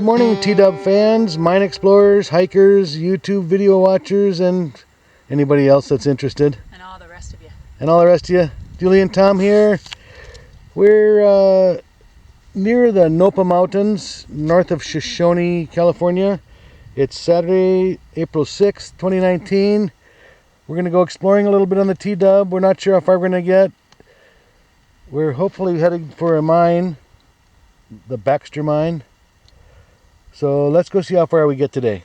morning, T-Dub fans, mine explorers, hikers, YouTube video watchers, and anybody else that's interested. And all the rest of you. And all the rest of you. Julie and Tom here. We're near the Nopa Mountains, north of Shoshone, California. It's Saturday, April 6th, 2019. We're going to go exploring a little bit on the T-Dub. We're not sure how far we're going to get. We're hopefully heading for a mine, the Baxter Mine. So let's go see how far we get today.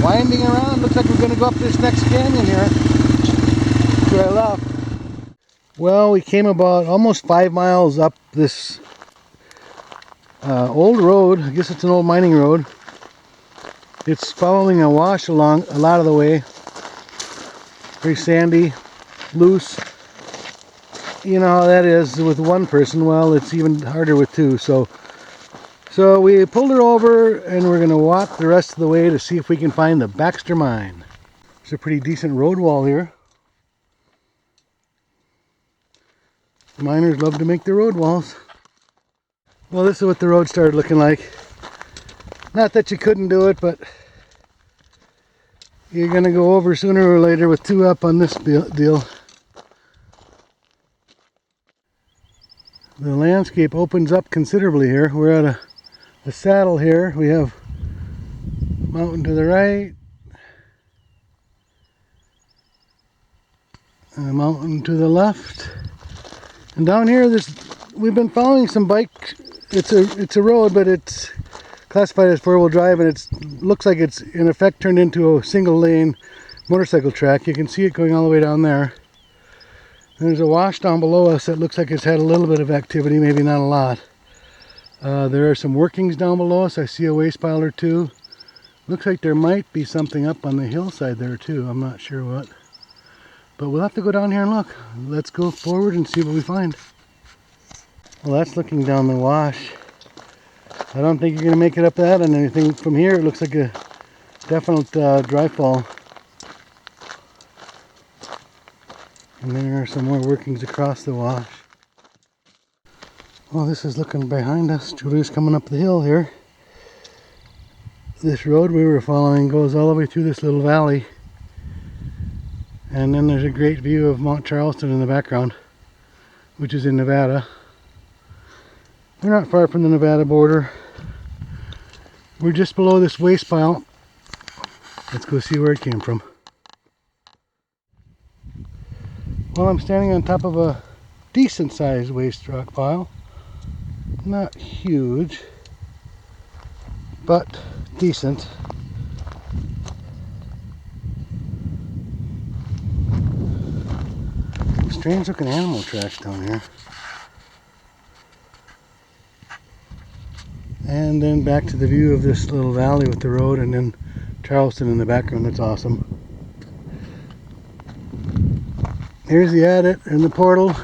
Winding around, looks like we're going to go up this next canyon here to our left. Well, we came about almost 5 miles up this old road. I guess it's an old mining road. It's following a wash along a lot of the way. Very sandy, loose. You know how that is with one person. Well, it's even harder with two. So we pulled her over and we're going to walk the rest of the way to see if we can find the Baxter Mine. There's a pretty decent road wall here. Miners love to make their road walls. Well, this is what the road started looking like. Not that you couldn't do it, but you're going to go over sooner or later with two up on this deal. The landscape opens up considerably here. We're at a saddle here. We have mountain to the right, a mountain to the left, and down here we've been following some bike. It's a road, but it's classified as four-wheel drive, and it looks like it's in effect turned into a single lane motorcycle track. You can see it going all the way down there. And there's a wash down below us that looks like it's had a little bit of activity, maybe not a lot. There are some workings down below us. I see a waste pile or two. Looks like there might be something up on the hillside there too. I'm not sure what. But we'll have to go down here and look. Let's go forward and see what we find. Well, that's looking down the wash. I don't think you're going to make it up that and anything. From here it looks like a definite dry fall. And then there are some more workings across the wash. Well, this is looking behind us. Julie's coming up the hill here. This road we were following goes all the way through this little valley. And then there's a great view of Mount Charleston in the background, which is in Nevada. We're not far from the Nevada border. We're just below this waste pile. Let's go see where it came from. Well, I'm standing on top of a decent sized waste rock pile. Not huge, but decent. Strange looking animal tracks down here. And then back to the view of this little valley with the road and then Charleston in the background. That's awesome. Here's the adit and the portal.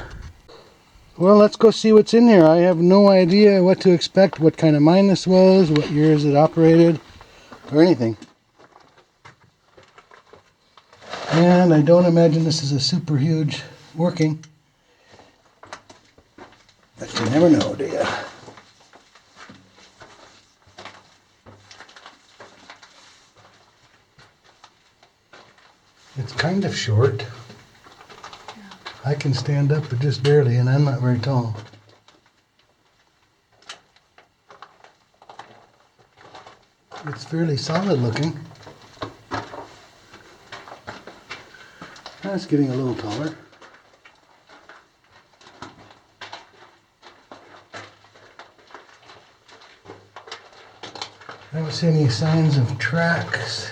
Well, let's go see what's in here. I have no idea what to expect, what kind of mine this was, what years it operated, or anything. And I don't imagine this is a super huge working. But you never know, do you? It's kind of short. I can stand up, but just barely, and I'm not very tall. It's fairly solid looking. That's getting a little taller. I don't see any signs of tracks.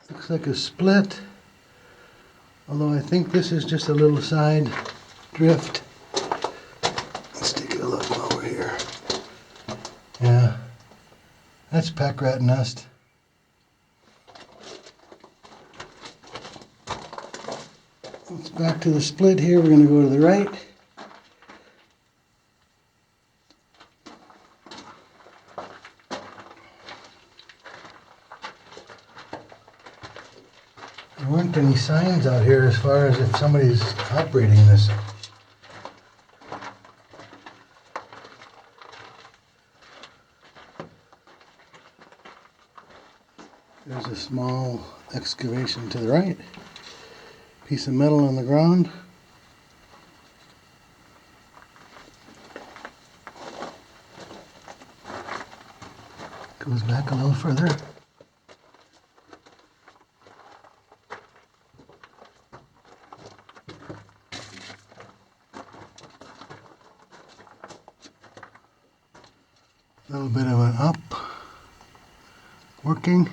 Looks like a split, although I think this is just a little side drift. Let's take a look while we're here. Yeah, that's pack rat nest. Let's back to the split here. We're going to go to the right. There weren't any signs out here as far as if somebody's operating this. There's a small excavation to the right. Piece of metal on the ground. Goes back a little further. A little bit of an up, working.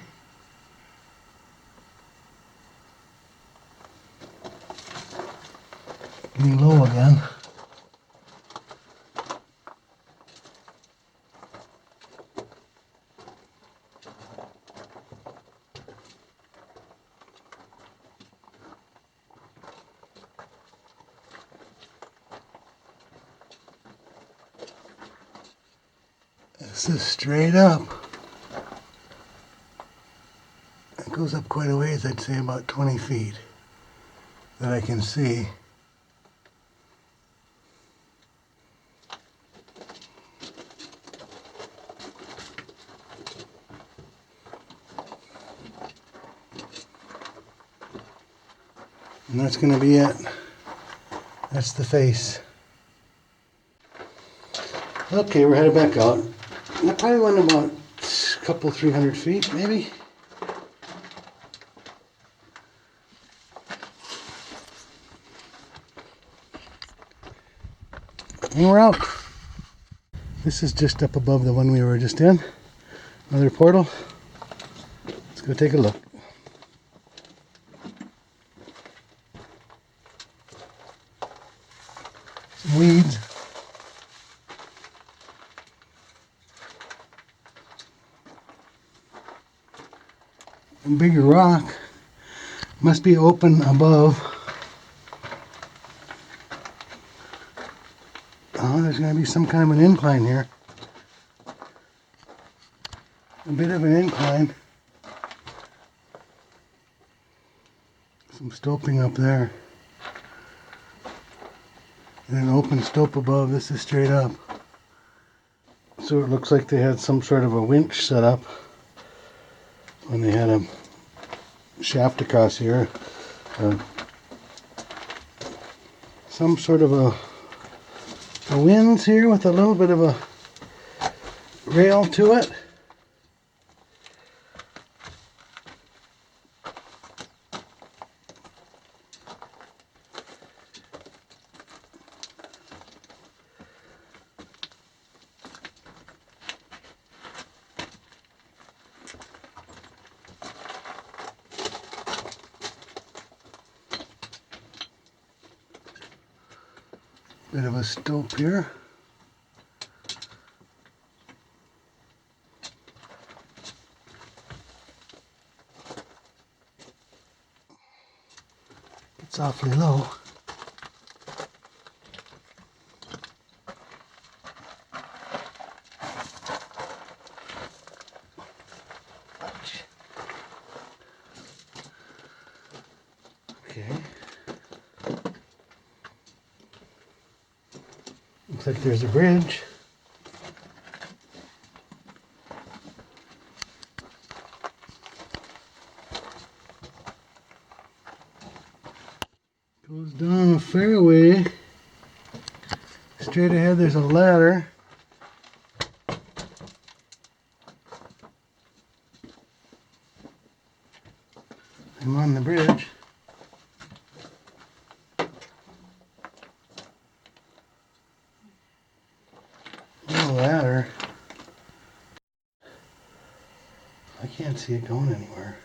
Getting low again. This is straight up. It goes up quite a ways, I'd say about 20 feet that I can see. And that's going to be it. That's the face. Okay, we're headed back out. That probably went about a couple, 300 feet, maybe. And we're out. This is just up above the one we were just in. Another portal. Let's go take a look. Some weeds. A bigger rock. Must be open above. Oh, there's going to be some kind of an incline here. A bit of an incline. Some stoping up there. And an open stope above. This is straight up. So it looks like they had some sort of a winch set up when they had a shaft across here. Some sort of a winds here with a little bit of a rail to it. Bit of a stope here. It's awfully low. Okay. Looks like there's a bridge. Goes down a fairway. Straight ahead there's a ladder. I'm on the bridge. No ladder. I can't see it going anywhere.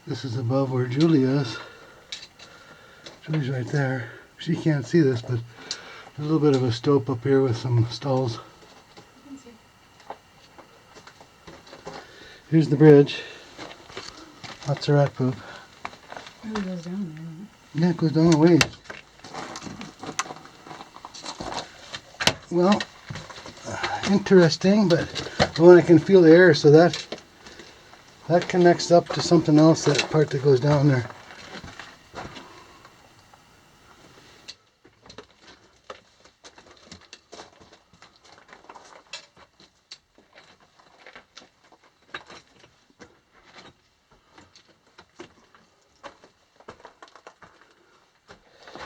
This is above where Julie is. Julie's right there. She can't see this, but a little bit of a stope up here with some stalls. Here's the bridge. Lots of rat poop. It goes down there. Yeah, it goes down a ways. Well, interesting, but when I can feel the air, so that connects up to something else, that part that goes down there.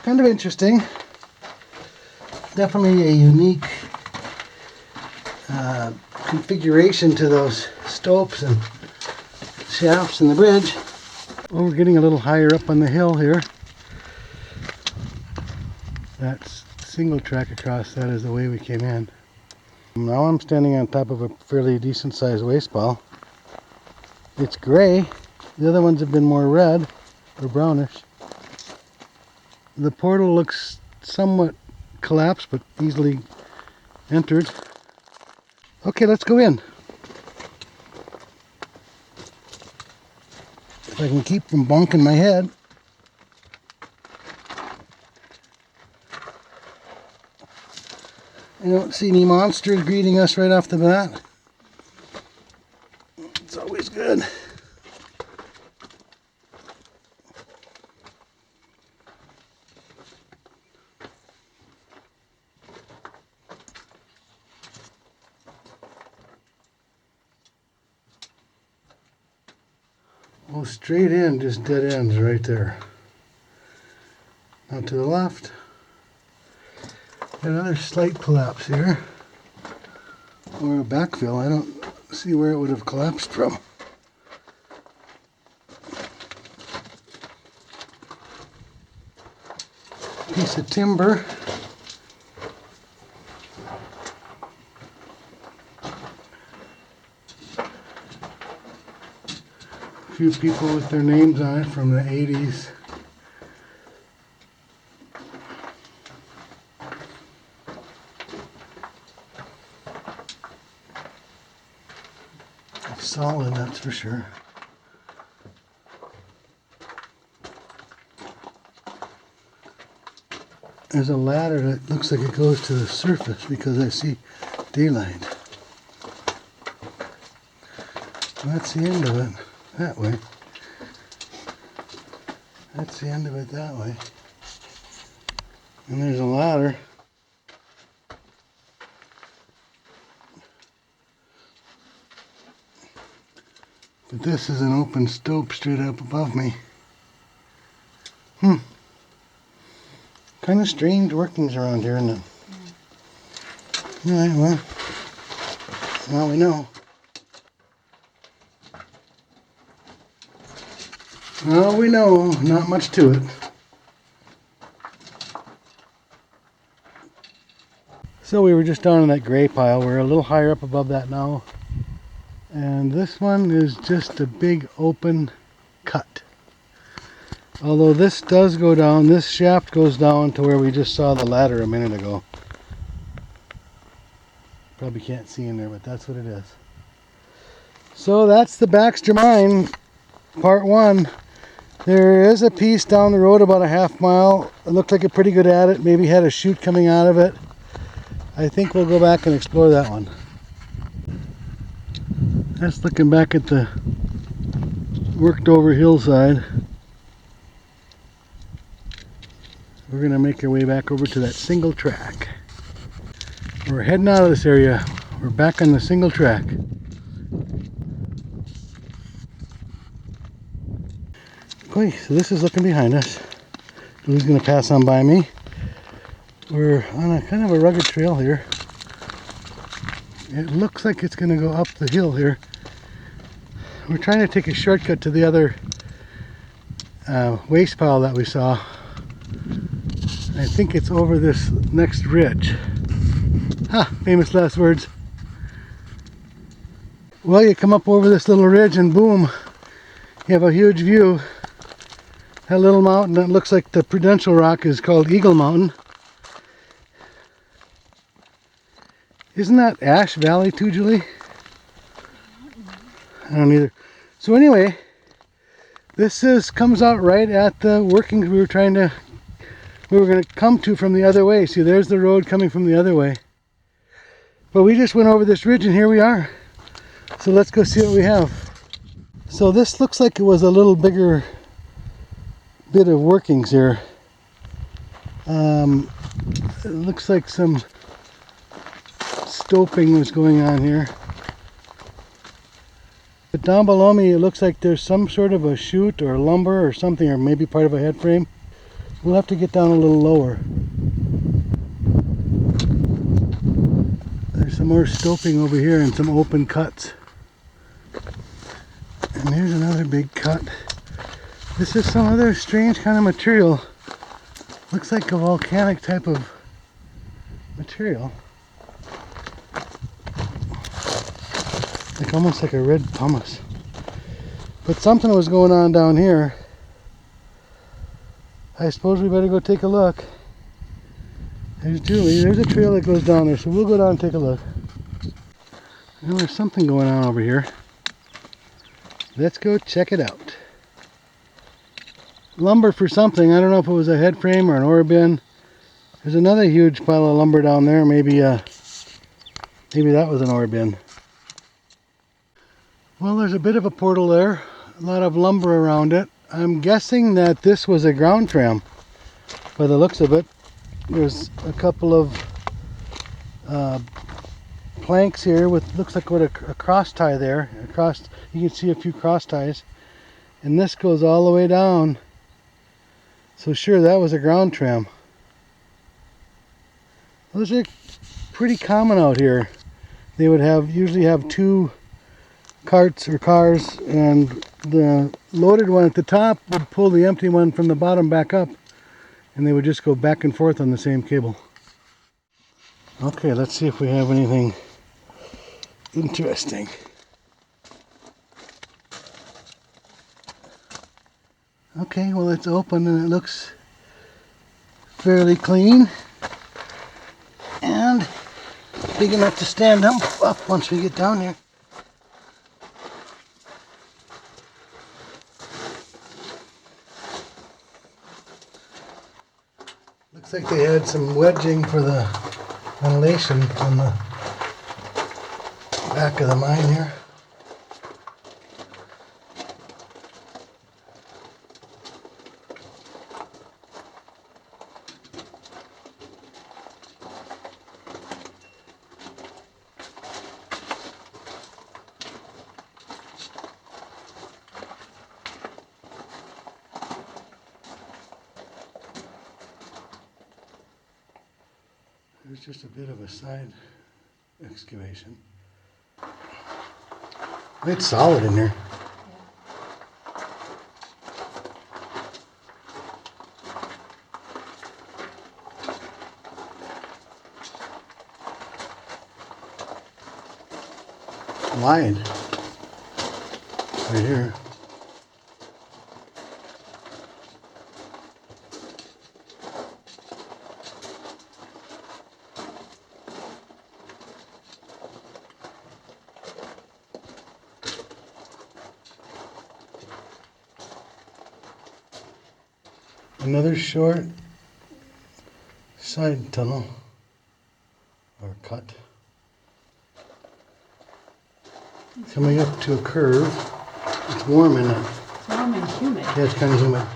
Kind of interesting. Definitely a unique configuration to those stopes and shafts in the bridge. Well, we're getting a little higher up on the hill here. That's single track across, that is the way we came in. Now I'm standing on top of a fairly decent sized waste ball. It's gray. The other ones have been more red or brownish. The portal looks somewhat collapsed but easily entered. Okay, let's go in. If I can keep from bonking my head. I don't see any monsters greeting us right off the bat. It's always good. Well, straight in, just dead ends right there. Now to the left, another slight collapse here, or a backfill. I don't see where it would have collapsed from. Piece of timber. A few people with their names on it from the 80s. Solid, that's for sure. There's a ladder that looks like it goes to the surface because I see daylight. That's the end of it. That way. That's the end of it that way. And there's a ladder. But this is an open stope straight up above me. Kind of strange workings around here, isn't it? Alright, well, now we know. Well, we know, not much to it. So we were just down in that gray pile. We're a little higher up above that now. And this one is just a big open cut. Although this does go down, this shaft goes down to where we just saw the ladder a minute ago. Probably can't see in there, but that's what it is. So that's the Baxter Mine, part one. There is a piece down the road about a half mile. It looked like a pretty good adit, maybe had a chute coming out of it. I think we'll go back and explore that one. That's looking back at the worked over hillside. We're going to make our way back over to that single track. We're heading out of this area. We're back on the single track. Okay, so this is looking behind us. Who's going to pass on by me? We're on a kind of a rugged trail here. It looks like it's going to go up the hill here. We're trying to take a shortcut to the other waste pile that we saw. I think it's over this next ridge. Ha! Famous last words. Well, you come up over this little ridge and boom, you have a huge view. That little mountain that looks like the Prudential Rock is called Eagle Mountain. Isn't that Ash Valley too, Julie? I don't either. So anyway, this comes out right at the workings we were going to come to from the other way. See, there's the road coming from the other way. But we just went over this ridge and here we are. So let's go see what we have. So this looks like it was a little bigger bit of workings here. It looks like some stoping was going on here. But down below me it looks like there's some sort of a chute or lumber or something, or maybe part of a head frame. We'll have to get down a little lower. There's some more stoping over here and some open cuts. And there's another big cut. This is some other strange kind of material. Looks like a volcanic type of material. Like almost like a red pumice. But something was going on down here. I suppose we better go take a look. There's Julie. There's a trail that goes down there, so we'll go down and take a look. Well, there's something going on over here. Let's go check it out. Lumber for something. I don't know if it was a head frame or an ore bin. There's another huge pile of lumber down there. Maybe that was an ore bin. Well, there's a bit of a portal there. A lot of lumber around it. I'm guessing that this was a ground tram by the looks of it. There's a couple of planks here with looks like what a cross tie there. You can see a few cross ties, and this goes all the way down. So sure, that was a ground tram. Those are pretty common out here. They would usually have two carts or cars, and the loaded one at the top would pull the empty one from the bottom back up, and they would just go back and forth on the same cable. Okay, let's see if we have anything interesting. Okay, well, it's open and it looks fairly clean and big enough to stand up once we get down here. Looks like they had some wedging for the ventilation on the back of the mine here. There's just a bit of a side excavation. It's solid in here. Wide. Right here. Another short side tunnel or cut. Coming up to a curve. It's warm in it. It's warm and humid. Yeah, it's kind of humid.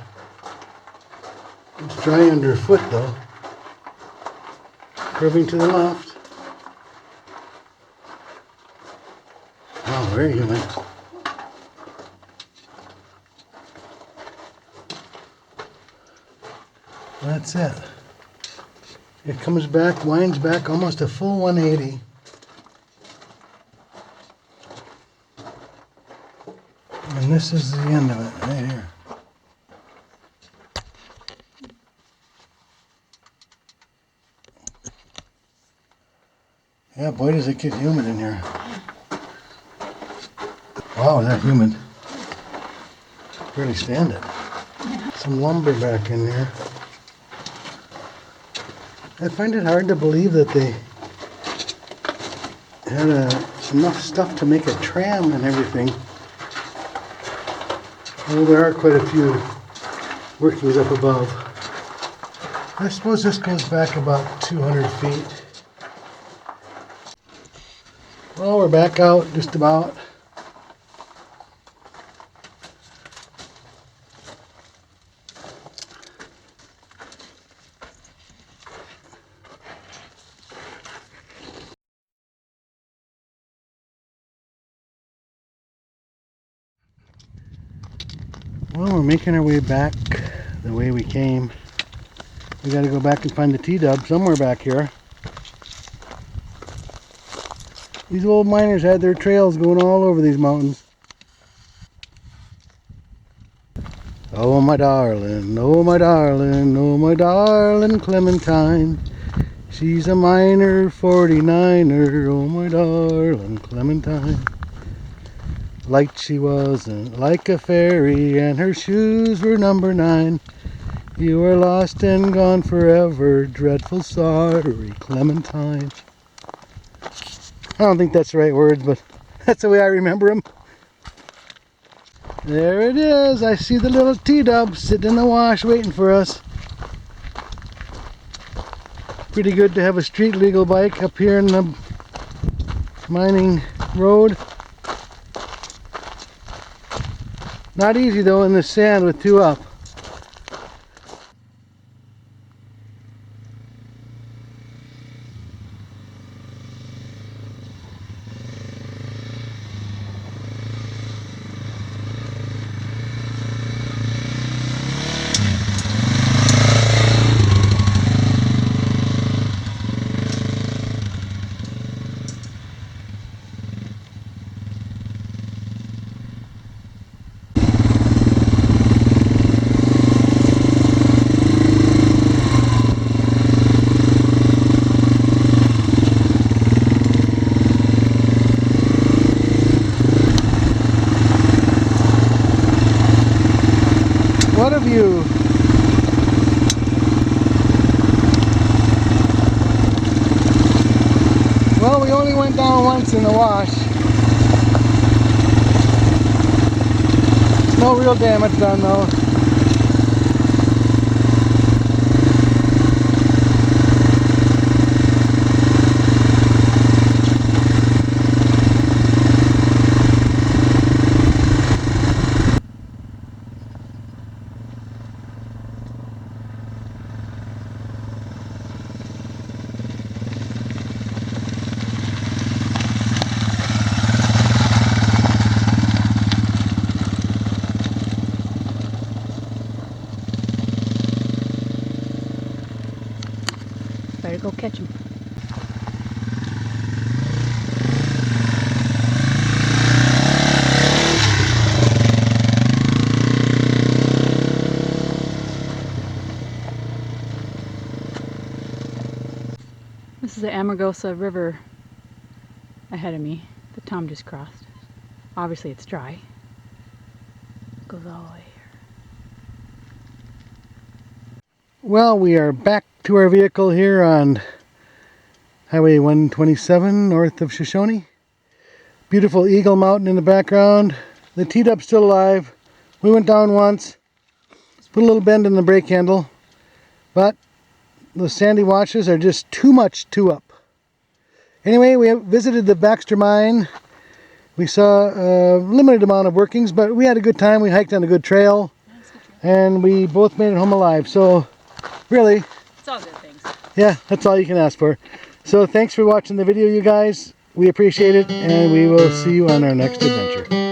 It's dry underfoot though. Curving to the left. Wow, very humid. That's it. It comes back, winds back almost a full 180. And this is the end of it, right here. Yeah, boy, does it get humid in here. Wow, is that humid? Barely stand it. Some lumber back in there. I find it hard to believe that they had enough stuff to make a tram and everything. Well, there are quite a few workings up above. I suppose this goes back about 200 feet. Well, we're back out just about. Well, we're making our way back the way we came. We got to go back and find the T-dub somewhere back here. These old miners had their trails going all over these mountains. Oh my darling, oh my darling, oh my darling Clementine. She's a miner 49er, oh my darling Clementine. Light she wasn't, like a fairy, and her shoes were number 9. You were lost and gone forever, dreadful sorry Clementine. I don't think that's the right words, but that's the way I remember them. There it is. I see the little T-dub sitting in the wash waiting for us. Pretty good to have a street legal bike up here in the mining road. Not easy though in the sand with 2 up. What have you? Well, we only went down once in the wash. No real damage done though. Better go catch him. This is the Amargosa River ahead of me that Tom just crossed. Obviously it's dry. It goes all the way here. Well, we are back to our vehicle here on Highway 127 north of Shoshone. Beautiful Eagle Mountain in the background. The T-dub's still alive. We went down once, put a little bend in the brake handle, but the sandy washes are just too much 2 up. Anyway, we visited the Baxter Mine. We saw a limited amount of workings, but we had a good time. We hiked on a good trail, and we both made it home alive. So, really, It's all good things. yeah, that's all you can ask for. So, thanks for watching the video, you guys. We appreciate it, and we will see you on our next adventure.